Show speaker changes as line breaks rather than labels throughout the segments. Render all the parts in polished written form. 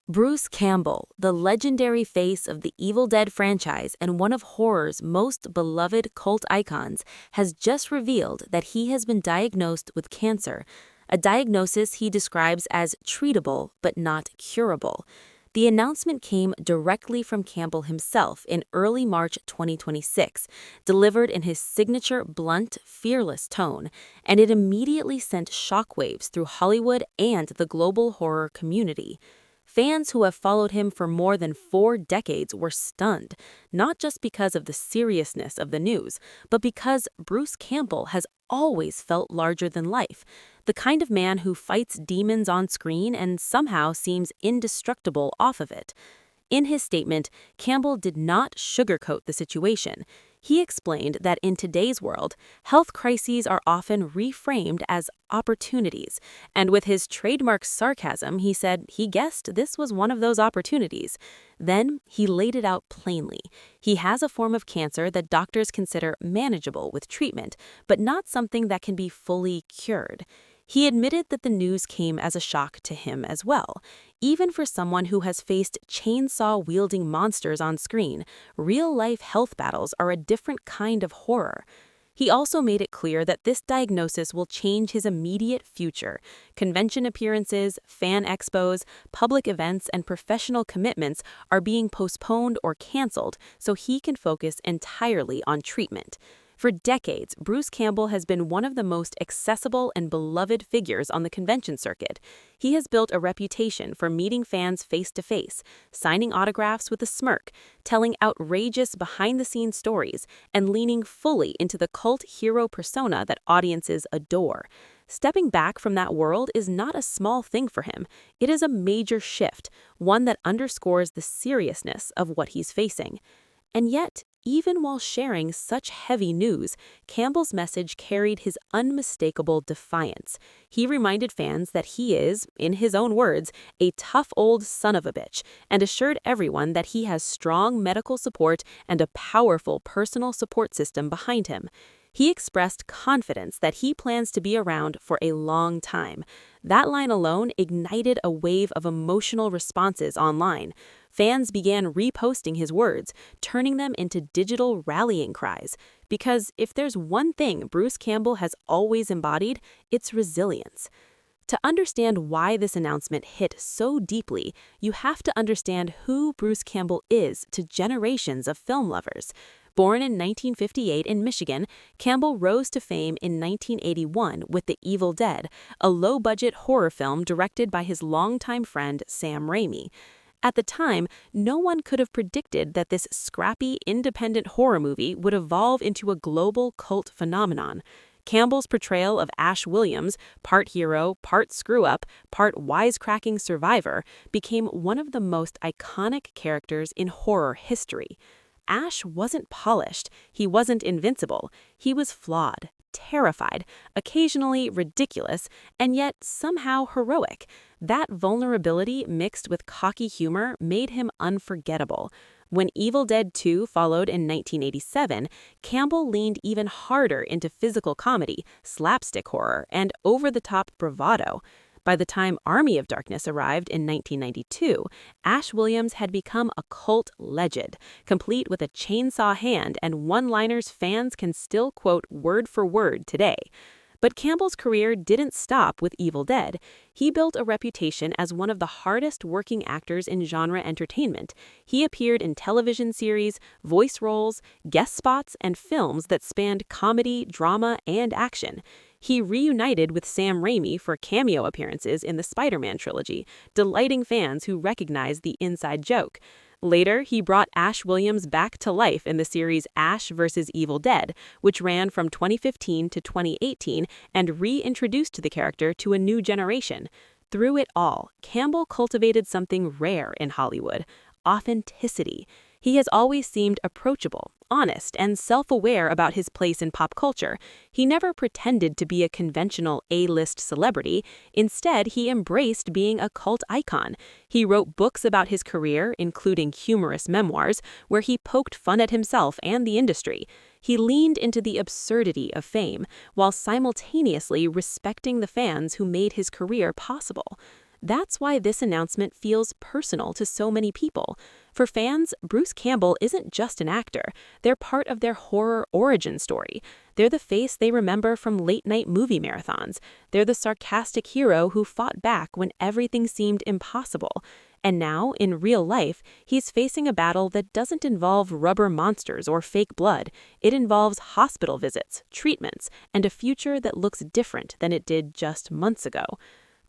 Bruce Campbell, the legendary face of the Evil Dead franchise and one of horror's most beloved cult icons, has just revealed that he has been diagnosed with cancer, a diagnosis he describes as treatable but not curable. The announcement came directly from Campbell himself in early March 2026, delivered in his signature blunt, fearless tone, and it immediately sent shockwaves through Hollywood and the global horror community. Fans who have followed him for more than 4 decades were stunned, not just because of the seriousness of the news, but because Bruce Campbell has always felt larger than life, the kind of man who fights demons on screen and somehow seems indestructible off of it. In his statement, Campbell did not sugarcoat the situation. He explained that in today's world, health crises are often reframed as opportunities, and with his trademark sarcasm, he said he guessed this was one of those opportunities. Then he laid it out plainly. He has a form of cancer that doctors consider manageable with treatment, but not something that can be fully cured. He admitted that the news came as a shock to him as well. Even for someone who has faced chainsaw-wielding monsters on screen, real-life health battles are a different kind of horror. He also made it clear that this diagnosis will change his immediate future. Convention appearances, fan expos, public events, and professional commitments are being postponed or canceled so he can focus entirely on treatment. For decades, Bruce Campbell has been one of the most accessible and beloved figures on the convention circuit. He has built a reputation for meeting fans face-to-face, signing autographs with a smirk, telling outrageous behind-the-scenes stories, and leaning fully into the cult hero persona that audiences adore. Stepping back from that world is not a small thing for him. It is a major shift, one that underscores the seriousness of what he's facing. And yet, even while sharing such heavy news, Campbell's message carried his unmistakable defiance. He reminded fans that he is, in his own words, a tough old son of a bitch, and assured everyone that he has strong medical support and a powerful personal support system behind him. He expressed confidence that he plans to be around for a long time. That line alone ignited a wave of emotional responses online. Fans began reposting his words, turning them into digital rallying cries. Because if there's one thing Bruce Campbell has always embodied, it's resilience. To understand why this announcement hit so deeply, you have to understand who Bruce Campbell is to generations of film lovers. Born in 1958 in Michigan, Campbell rose to fame in 1981 with The Evil Dead, a low-budget horror film directed by his longtime friend Sam Raimi. At the time, no one could have predicted that this scrappy, independent horror movie would evolve into a global cult phenomenon. Campbell's portrayal of Ash Williams, part hero, part screw-up, part wisecracking survivor, became one of the most iconic characters in horror history. Ash wasn't polished, he wasn't invincible, he was flawed, terrified, occasionally ridiculous, and yet somehow heroic. That vulnerability mixed with cocky humor made him unforgettable. When Evil Dead 2 followed in 1987, Campbell leaned even harder into physical comedy, slapstick horror, and over-the-top bravado. By the time Army of Darkness arrived in 1992, Ash Williams had become a cult legend, complete with a chainsaw hand and one-liners fans can still quote word for word today. But Campbell's career didn't stop with Evil Dead. He built a reputation as one of the hardest-working actors in genre entertainment. He appeared in television series, voice roles, guest spots, and films that spanned comedy, drama, and action. He reunited with Sam Raimi for cameo appearances in the Spider-Man trilogy, delighting fans who recognized the inside joke. Later, he brought Ash Williams back to life in the series Ash vs. Evil Dead, which ran from 2015 to 2018 and reintroduced the character to a new generation. Through it all, Campbell cultivated something rare in Hollywood: authenticity. He has always seemed approachable, honest, and self-aware about his place in pop culture. He never pretended to be a conventional A-list celebrity. Instead, he embraced being a cult icon. He wrote books about his career, including humorous memoirs, where he poked fun at himself and the industry. He leaned into the absurdity of fame, while simultaneously respecting the fans who made his career possible. That's why this announcement feels personal to so many people. For fans, Bruce Campbell isn't just an actor. They're part of their horror origin story. They're the face they remember from late-night movie marathons. They're the sarcastic hero who fought back when everything seemed impossible. And now, in real life, he's facing a battle that doesn't involve rubber monsters or fake blood. It involves hospital visits, treatments, and a future that looks different than it did just months ago.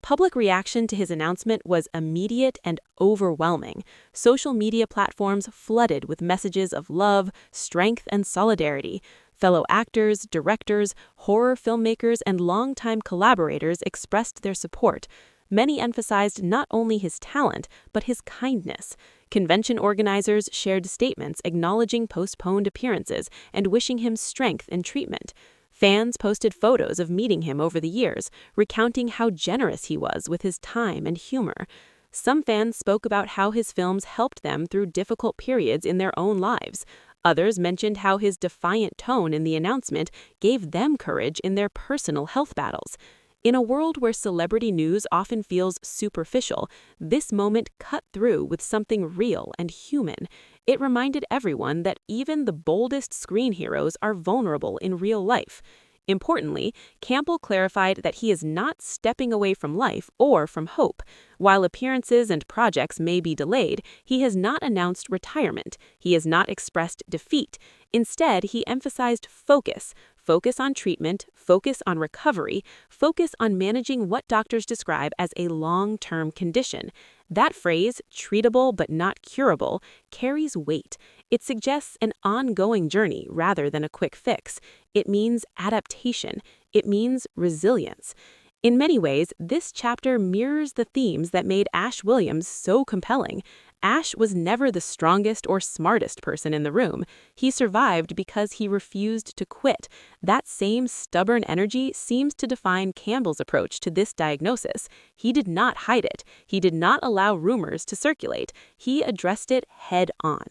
Public reaction to his announcement was immediate and overwhelming. Social media platforms flooded with messages of love, strength, and solidarity. Fellow actors, directors, horror filmmakers, and longtime collaborators expressed their support. Many emphasized not only his talent, but his kindness. Convention organizers shared statements acknowledging postponed appearances and wishing him strength in treatment. Fans posted photos of meeting him over the years, recounting how generous he was with his time and humor. Some fans spoke about how his films helped them through difficult periods in their own lives. Others mentioned how his defiant tone in the announcement gave them courage in their personal health battles. In a world where celebrity news often feels superficial, this moment cut through with something real and human. It reminded everyone that even the boldest screen heroes are vulnerable in real life. Importantly, Campbell clarified that he is not stepping away from life or from hope. While appearances and projects may be delayed, he has not announced retirement. He has not expressed defeat. Instead, he emphasized focus. Focus on treatment, focus on recovery, focus on managing what doctors describe as a long-term condition. That phrase, treatable but not curable, carries weight. It suggests an ongoing journey rather than a quick fix. It means adaptation. It means resilience. In many ways, this chapter mirrors the themes that made Ash Williams so compelling. Ash was never the strongest or smartest person in the room. He survived because he refused to quit. That same stubborn energy seems to define Campbell's approach to this diagnosis. He did not hide it. He did not allow rumors to circulate. He addressed it head on.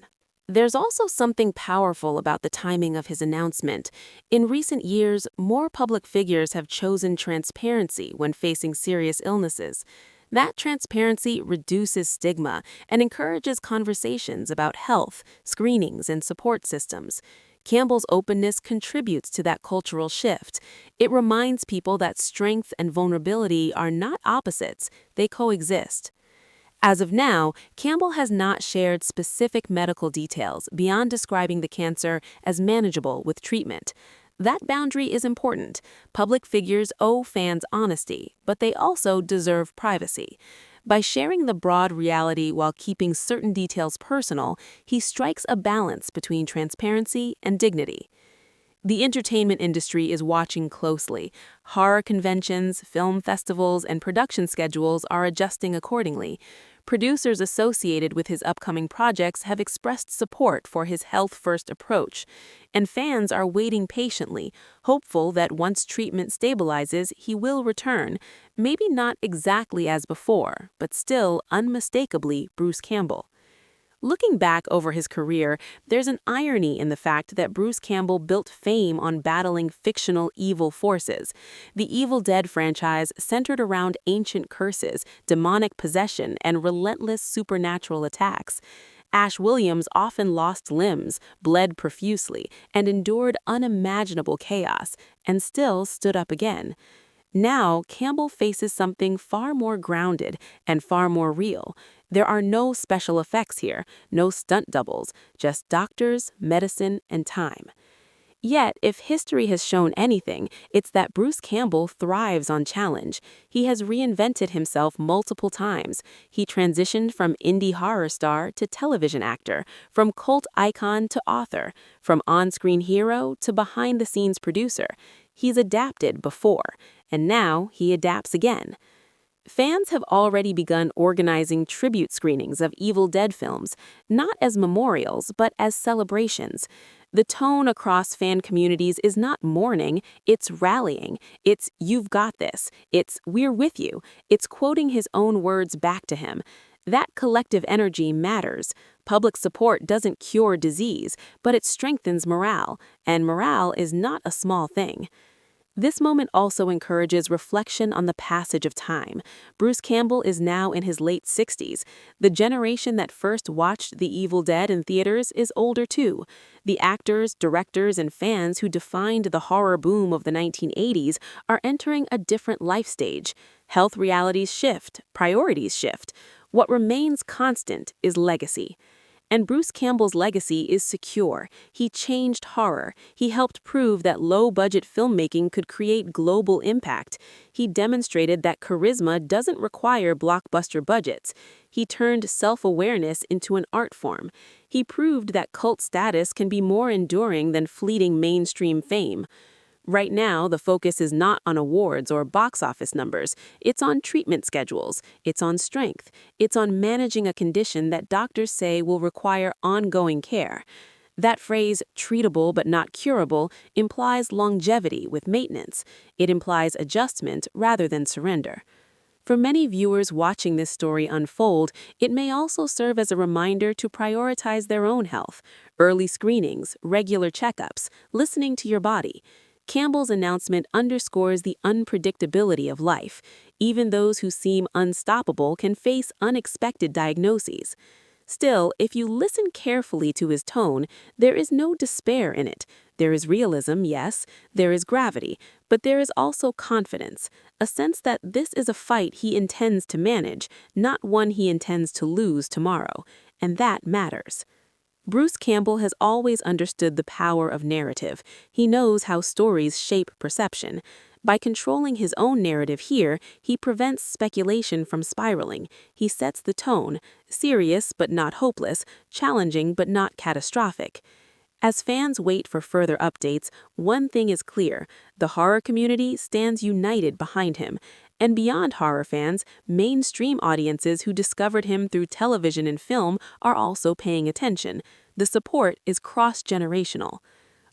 There's also something powerful about the timing of his announcement. In recent years, more public figures have chosen transparency when facing serious illnesses. That transparency reduces stigma and encourages conversations about health, screenings, and support systems. Campbell's openness contributes to that cultural shift. It reminds people that strength and vulnerability are not opposites, they coexist. As of now, Campbell has not shared specific medical details beyond describing the cancer as manageable with treatment. That boundary is important. Public figures owe fans honesty, but they also deserve privacy. By sharing the broad reality while keeping certain details personal, he strikes a balance between transparency and dignity. The entertainment industry is watching closely. Horror conventions, film festivals, and production schedules are adjusting accordingly. Producers associated with his upcoming projects have expressed support for his health-first approach, and fans are waiting patiently, hopeful that once treatment stabilizes, he will return, maybe not exactly as before, but still unmistakably Bruce Campbell. Looking back over his career, there's an irony in the fact that Bruce Campbell built fame on battling fictional evil forces. The Evil Dead franchise centered around ancient curses, demonic possession, and relentless supernatural attacks. Ash Williams often lost limbs, bled profusely, and endured unimaginable chaos, and still stood up again. Now, Campbell faces something far more grounded and far more real. There are no special effects here, no stunt doubles, just doctors, medicine, and time. Yet, if history has shown anything, it's that Bruce Campbell thrives on challenge. He has reinvented himself multiple times. He transitioned from indie horror star to television actor, from cult icon to author, from on-screen hero to behind-the-scenes producer. He's adapted before, and now he adapts again. Fans have already begun organizing tribute screenings of Evil Dead films, not as memorials, but as celebrations. The tone across fan communities is not mourning, it's rallying. It's "you've got this," it's "we're with you," it's quoting his own words back to him. That collective energy matters. Public support doesn't cure disease, but it strengthens morale, and morale is not a small thing. This moment also encourages reflection on the passage of time. Bruce Campbell is now in his late 60s. The generation that first watched The Evil Dead in theaters is older too. The actors, directors, and fans who defined the horror boom of the 1980s are entering a different life stage. Health realities shift, priorities shift. What remains constant is legacy. And Bruce Campbell's legacy is secure. He changed horror. He helped prove that low-budget filmmaking could create global impact. He demonstrated that charisma doesn't require blockbuster budgets. He turned self-awareness into an art form. He proved that cult status can be more enduring than fleeting mainstream fame. Right now, the focus is not on awards or box office numbers. It's on treatment schedules. It's on strength. It's on managing a condition that doctors say will require ongoing care. That phrase, treatable but not curable, implies longevity with maintenance. It implies adjustment rather than surrender. For many viewers watching this story unfold, it may also serve as a reminder to prioritize their own health. Early screenings, regular checkups, listening to your body. Campbell's announcement underscores the unpredictability of life. Even those who seem unstoppable can face unexpected diagnoses. Still, if you listen carefully to his tone, there is no despair in it. There is realism, yes, there is gravity, but there is also confidence, a sense that this is a fight he intends to manage, not one he intends to lose tomorrow, and that matters. Bruce Campbell has always understood the power of narrative. He knows how stories shape perception. By controlling his own narrative here, he prevents speculation from spiraling. He sets the tone, serious but not hopeless, challenging but not catastrophic. As fans wait for further updates, one thing is clear: the horror community stands united behind him. And beyond horror fans, mainstream audiences who discovered him through television and film are also paying attention. The support is cross-generational.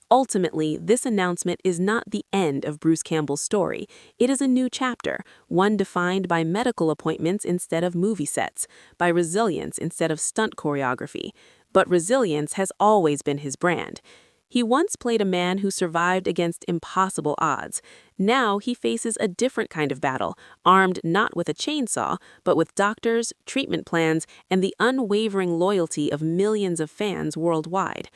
Ultimately, this announcement is not the end of Bruce Campbell's story. It is a new chapter, one defined by medical appointments instead of movie sets, by resilience instead of stunt choreography. But resilience has always been his brand. He once played a man who survived against impossible odds. Now he faces a different kind of battle, armed not with a chainsaw, but with doctors, treatment plans, and the unwavering loyalty of millions of fans worldwide.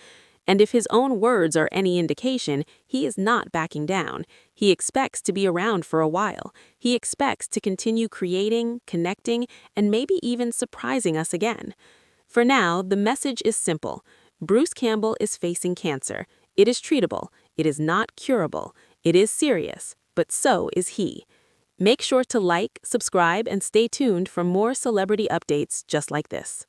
And if his own words are any indication, he is not backing down. He expects to be around for a while. He expects to continue creating, connecting, and maybe even surprising us again. For now, the message is simple. Bruce Campbell is facing cancer. It is treatable. It is not curable. It is serious, but so is he. Make sure to like, subscribe, and stay tuned for more celebrity updates just like this.